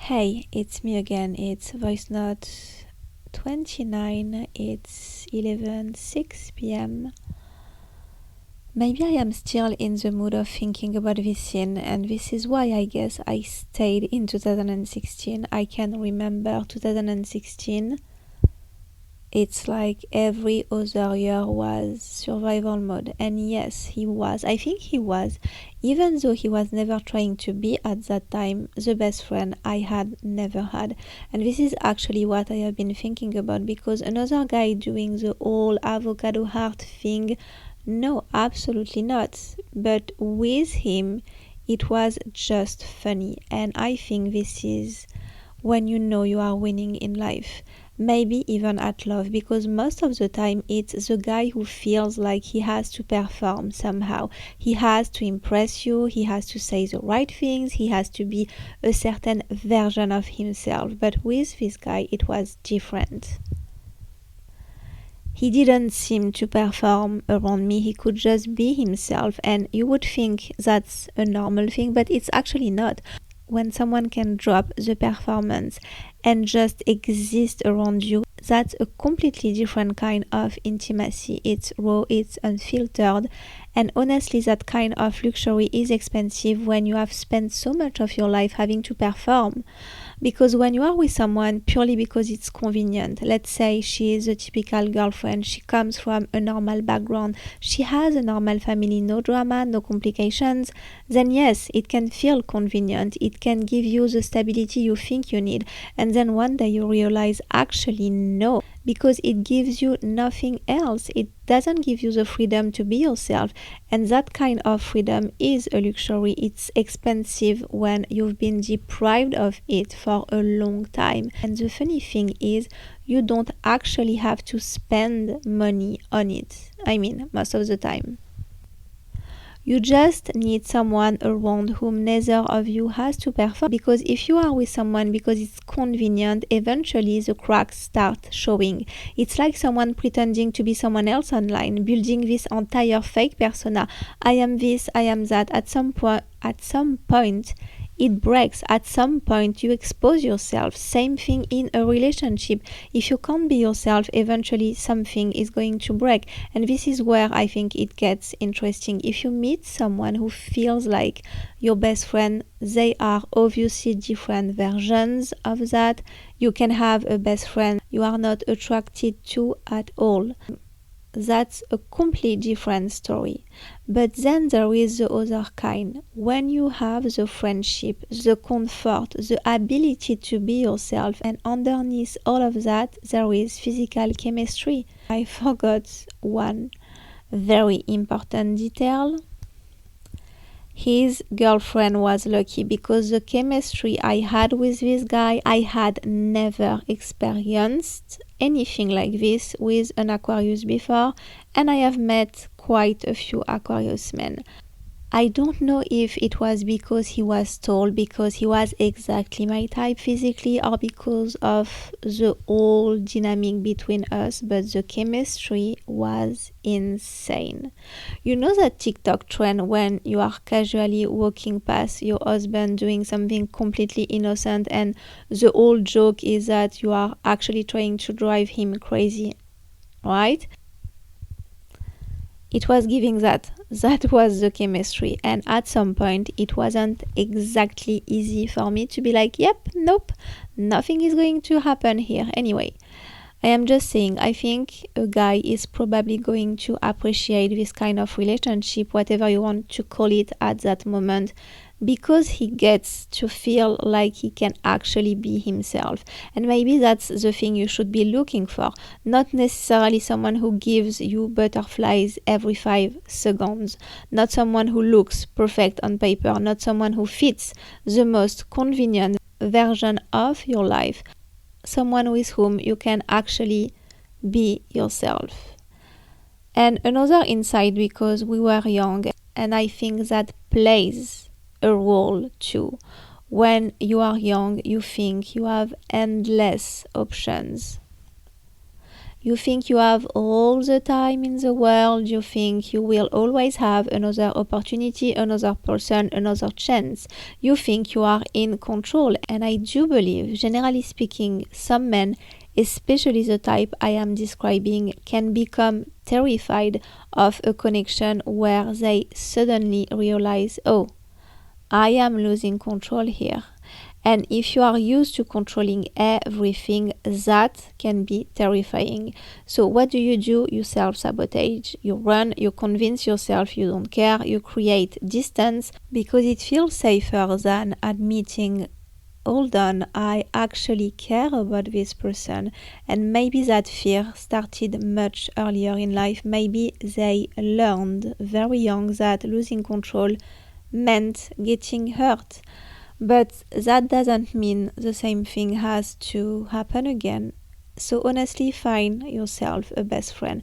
Hey, it's me again. It's voice note 29. It's 11:06 p.m. Maybe I am still in the mood of thinking about this scene, and this is why I guess I stayed in 2016. I can remember 2016. It's like every other year was survival mode, and yes, he was. I think he was, even though he was never trying to be at that time the best friend I had never had. And this is actually what I have been thinking about, because another guy doing the whole avocado heart thing, no, absolutely not. But with him, it was just funny, and I think this is when you know you are winning in life, maybe even at love, because most of the time it's the guy who feels like he has to perform somehow. He has to impress you, he has to say the right things, he has to be a certain version of himself. But with this guy it was different. He didn't seem to perform around me, he could just be himself, and you would think that's a normal thing, but it's actually not. When someone can drop the performance and just exist around you, that's a completely different kind of intimacy. It's raw, it's unfiltered, and honestly that kind of luxury is expensive when you have spent so much of your life having to perform. Because when you are with someone purely because it's convenient, let's say she is a typical girlfriend, she comes from a normal background, she has a normal family, no drama, no complications, then yes, it can feel convenient, it can give you the stability you think you need, and then one day you realize actually no, because it gives you nothing else. It doesn't give you the freedom to be yourself, and that kind of freedom is a luxury. It's expensive when you've been deprived of it for a long time. And the funny thing is, you don't actually have to spend money on it. I mean, most of the time. You just need someone around whom neither of you has to perform, because if you are with someone because it's convenient, eventually the cracks start showing. It's like someone pretending to be someone else online, building this entire fake persona. I am this, I am that. At some point it breaks. At some point you expose yourself. Same thing in a relationship. If you can't be yourself, eventually something is going to break. And this is where I think it gets interesting. If you meet someone who feels like your best friend, they are obviously different versions of that. You can have a best friend you are not attracted to at all. That's a completely different story. But then there is the other kind, when you have the friendship, the comfort, the ability to be yourself, and underneath all of that there is physical chemistry. I forgot one very important detail. His girlfriend was lucky, because the chemistry I had with this guy, I had never experienced anything like this with an Aquarius before, and I have met quite a few Aquarius men. I don't know if it was because he was tall, because he was exactly my type physically, or because of the whole dynamic between us, but the chemistry was insane. You know that TikTok trend when you are casually walking past your husband doing something completely innocent, and the whole joke is that you are actually trying to drive him crazy, right? It was giving that. That was the chemistry. And at some point, it wasn't exactly easy for me to be like, yep, nope, nothing is going to happen here. Anyway, I am just saying, I think a guy is probably going to appreciate this kind of relationship, whatever you want to call it at that moment, because he gets to feel like he can actually be himself. And maybe that's the thing you should be looking for, not necessarily someone who gives you butterflies every 5 seconds, not someone who looks perfect on paper, not someone who fits the most convenient version of your life, someone with whom you can actually be yourself. And another insight, because we were young, and I think that plays a role too. When you are young, you think you have endless options. You think you have all the time in the world. You think you will always have another opportunity, another person, another chance. You think you are in control. And I do believe, generally speaking, some men, especially the type I am describing, can become terrified of a connection where they suddenly realize, oh, I am losing control here. And if you are used to controlling everything, that can be terrifying. So what do? You self-sabotage. You run, you convince yourself you don't care, you create distance because it feels safer than admitting, hold on, I actually care about this person. And maybe that fear started much earlier in life. Maybe they learned very young that losing control meant getting hurt. But that doesn't mean the same thing has to happen again. So honestly, find yourself a best friend.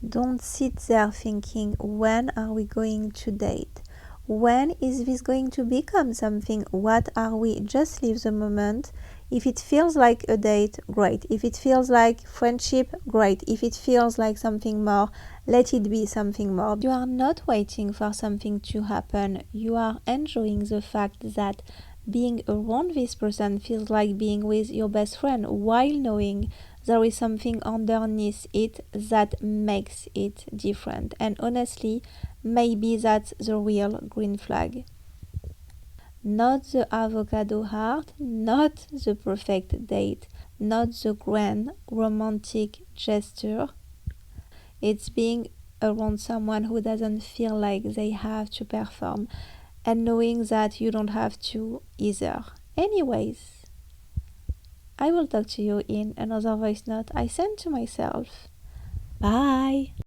Don't sit there thinking, when are we going to date? When is this going to become something? What are we? Just live the moment. If it feels like a date, great. If it feels like friendship, great. If it feels like something more, let it be something more. You are not waiting for something to happen. You are enjoying the fact that being around this person feels like being with your best friend, while knowing there is something underneath it that makes it different. And honestly, maybe that's the real green flag. Not the avocado heart, not the perfect date, not the grand romantic gesture. It's being around someone who doesn't feel like they have to perform, and knowing that you don't have to either. Anyways, I will talk to you in another voice note I sent to myself. Bye!